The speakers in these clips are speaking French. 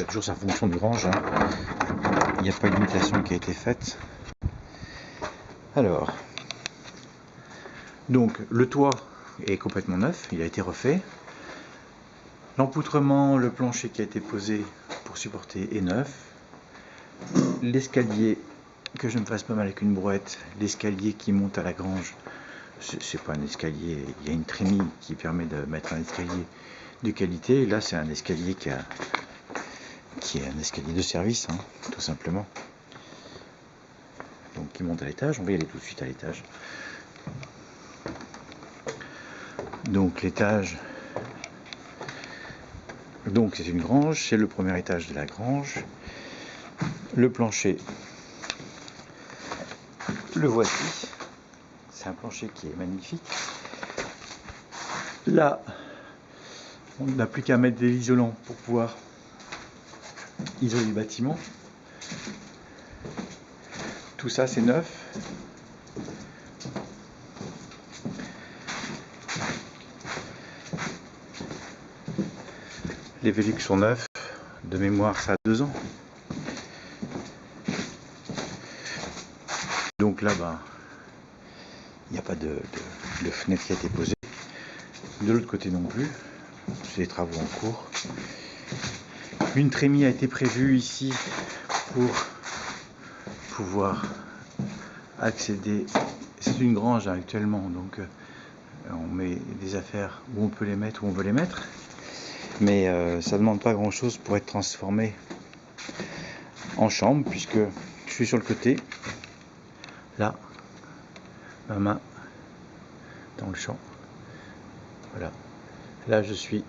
toujours sa fonction de grange, hein. Il n'y a pas de limitation qui a été faite. Alors, donc le toit est complètement neuf, il a été refait. L'empoutrement, le plancher qui a été posé pour supporter est neuf. L'escalier, que je me fasse pas mal avec une brouette, l'escalier qui monte à la grange, c'est pas un escalier, il y a une trémie qui permet de mettre un escalier de qualité. Et là, c'est un escalier qui est un escalier de service, hein, tout simplement. Donc, qui monte à l'étage. On va y aller tout de suite à l'étage. Donc, l'étage. Donc, c'est une grange. C'est le premier étage de la grange. Le plancher, le voici. C'est un plancher qui est magnifique. Là, on n'a plus qu'à mettre de l'isolant pour pouvoir isoler le bâtiment. Tout ça, c'est neuf. Les Velux sont neufs. De mémoire, ça a 2 ans. Donc là, il n'y a pas de fenêtre qui a été posée. De l'autre côté non plus. C'est des travaux en cours. Une trémie a été prévue ici pour pouvoir accéder. C'est une grange actuellement, donc on met des affaires où on peut les mettre, où on veut les mettre. Mais ça ne demande pas grand chose pour être transformé en chambre, puisque je suis sur le côté. Là, ma main dans le champ. Voilà. Là, je suis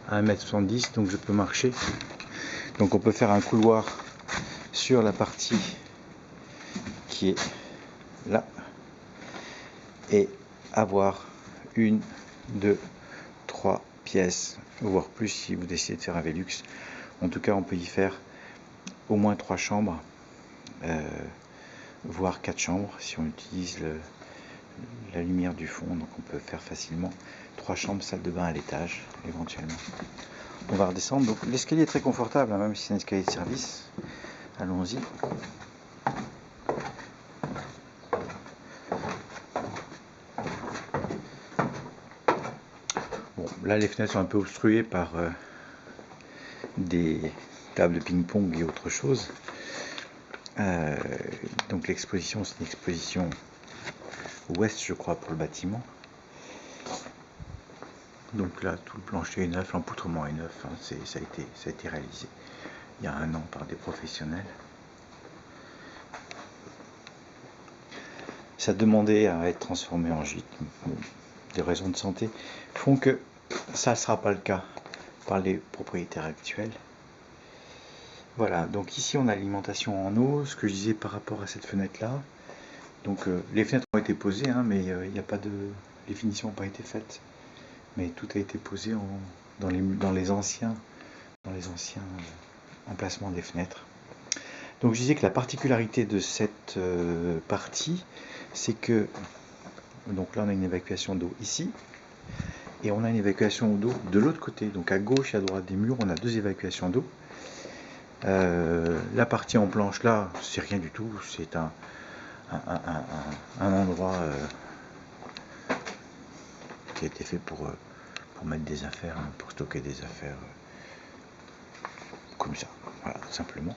à 1,70 m, donc je peux marcher. Donc on peut faire un couloir sur la partie qui est là et avoir 1, 2, 3 pièces, voire plus si vous décidez de faire un Velux. En tout cas, on peut y faire au moins 3 chambres, voire 4 chambres si on utilise la lumière du fond. Donc on peut faire facilement 3 chambres, salle de bain à l'étage éventuellement. On va redescendre. Donc l'escalier est très confortable, hein, même si c'est un escalier de service. Allons-y. Bon, là les fenêtres sont un peu obstruées par des tables de ping-pong et autre chose. Donc l'exposition, c'est une exposition ouest, je crois, pour le bâtiment. Donc là, tout le plancher est neuf, l'empoutrement est neuf, hein, ça a été réalisé il y a 1 an par des professionnels. Ça demandait à être transformé en gîte. Bon, des raisons de santé font que ça ne sera pas le cas par les propriétaires actuels. Voilà, donc ici on a l'alimentation en eau, ce que je disais par rapport à cette fenêtre là. Donc les fenêtres ont été posées, hein, mais il n'y a pas de... les finitions n'ont pas été faites. Mais tout a été posé dans les anciens emplacements des fenêtres. Donc je disais que la particularité de cette partie, c'est que donc là on a une évacuation d'eau ici et on a une évacuation d'eau de l'autre côté. Donc à gauche et à droite des murs, on a 2 évacuations d'eau. La partie en planche là, c'est rien du tout. C'est un endroit qui a été fait pour mettre des affaires, hein, pour stocker des affaires comme ça, voilà, simplement.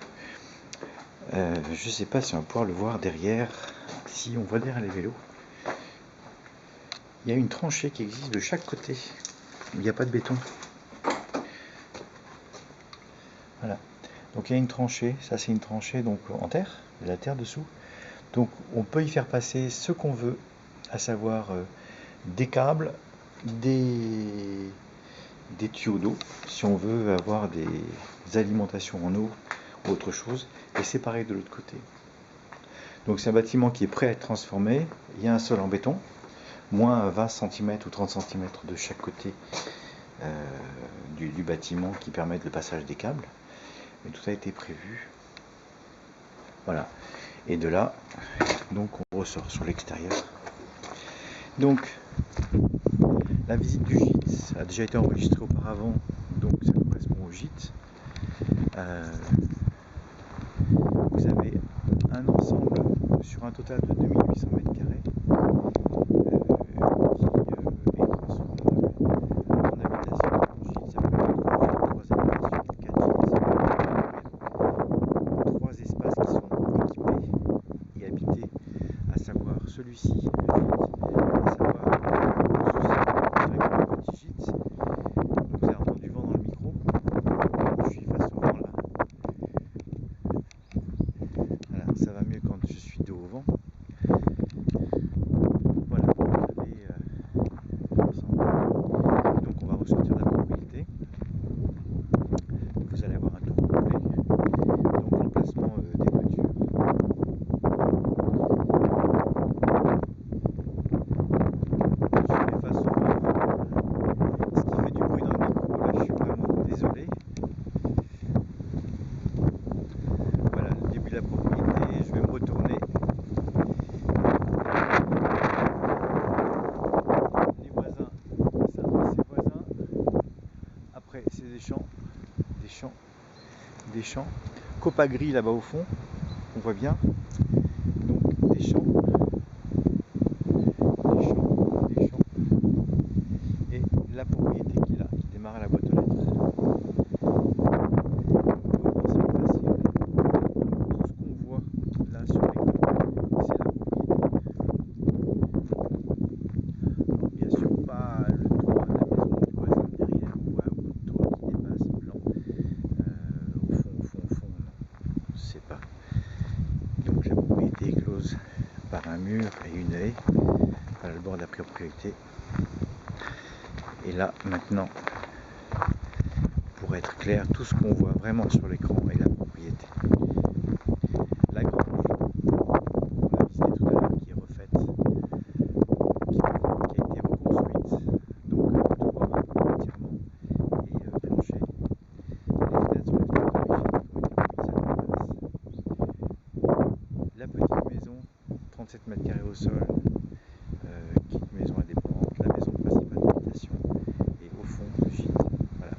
Je sais pas si on va pouvoir le voir derrière. Si on voit derrière les vélos, il y a une tranchée qui existe de chaque côté. Il n'y a pas de béton. Voilà. Donc il y a une tranchée. Ça c'est une tranchée donc en terre, de la terre dessous. Donc on peut y faire passer ce qu'on veut, à savoir des câbles, des tuyaux d'eau, si on veut avoir des alimentations en eau ou autre chose, et c'est pareil de l'autre côté. Donc c'est un bâtiment qui est prêt à être transformé. Il y a un sol en béton, moins 20 cm ou 30 cm de chaque côté du bâtiment qui permettent le passage des câbles. Mais tout a été prévu. Voilà. Et de là, donc on ressort sur l'extérieur. Donc la visite du gîte a déjà été enregistrée auparavant, donc ça correspond au gîte. Vous avez un ensemble sur un total de 2800 mètres carrés qui est transformable en habitation. Gîte, ça peut être 3 habitations, 4 gîtes, 3 espaces qui sont équipés et habités, à savoir celui-ci, le gîte, à savoir ceci, le petit gîte. Donc vous avez entendu du vent dans le micro, je suis face au vent là. Voilà, ça va mieux quand je suis dos au vent. Voilà, vous avez donc on va ressortir de la propriété. Vous allez avoir un tour complet. Donc l'emplacement des voitures. Je suis face au vent. Ce qui fait du bruit dans le micro, là je suis vraiment désolé. Voilà le début de la propriété. Je vais me retourner. Les voisins, ça c'est voisins. Après c'est des champs. Des champs, copa gris là-bas au fond, on voit bien, donc des champs, et la propriété qui est là, qui démarre à la boîte aux lettres. C'est plus facile. Donc, tout ce qu'on voit là sur l'écran, c'est la propriété. Alors, bien sûr pas le toit de la maison du voisin derrière, on voit un bout de toit qui dépasse blanc. Au fond, non, c'est pas. Donc la propriété est close par un mur et une haie, à le bord de la propriété. Et là, maintenant, pour être clair, tout ce qu'on voit vraiment sur l'écran est la propriété. La grange, on a visité tout à l'heure, qui est refaite, qui a été reconstruite, donc le toit entièrement et plancher. Les fenêtres sont les fenêtres d'origine qui ont été remises à la place. La petite maison, 37 mètres carrés au sol, qui est une maison indépendante, la maison principale d'habitation, et au fond le gîte. Voilà.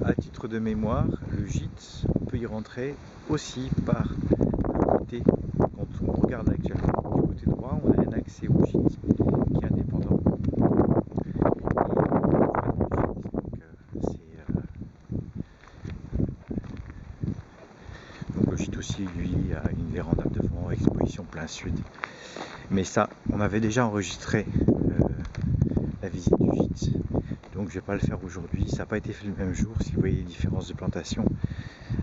À titre de mémoire, le gîte, on peut y rentrer aussi par le côté, quand on regarde actuellement du côté droit, on a un accès au gîte qui est indépendant. Donc le gîte aussi, lui, a une véranda devant, exposition plein sud. Mais ça, on avait déjà enregistré la visite du gîte. Donc je ne vais pas le faire aujourd'hui, ça n'a pas été fait le même jour. Si vous voyez les différences de plantation,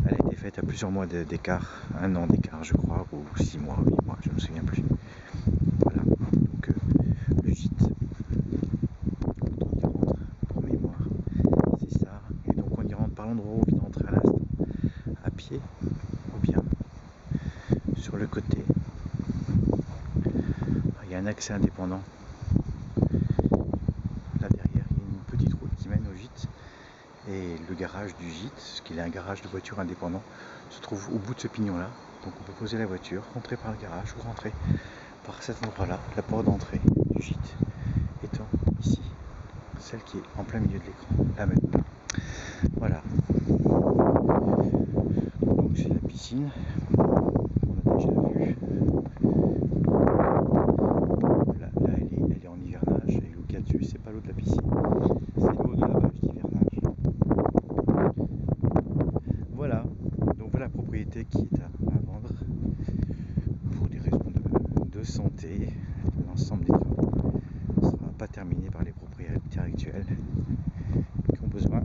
elle a été faite à plusieurs mois d'écart, 1 an d'écart je crois, ou 6 mois, 8 mois, je ne me souviens plus. Voilà, donc le gîte, quand on y rentre, pour mémoire, c'est ça. Et donc on y rentre par l'endroit où on vient d'entrer à l'instant, à pied, ou bien sur le côté. Il y a un accès indépendant. Là derrière, il y a une petite route qui mène au gîte. Et le garage du gîte, ce qu'il est un garage de voiture indépendant, se trouve au bout de ce pignon-là. Donc on peut poser la voiture, rentrer par le garage ou rentrer par cet endroit-là. La porte d'entrée du gîte étant ici, celle qui est en plein milieu de l'écran, là maintenant. Voilà. Donc c'est la piscine. On a déjà vu. Là elle est en hivernage et l'eau qu'il y a dessus, c'est pas l'eau de la piscine, c'est l'eau de la bâche d'hivernage. Voilà, donc voilà la propriété qui est à vendre pour des raisons de santé. L'ensemble des travaux ne sera pas terminé par les propriétaires actuels qui ont besoin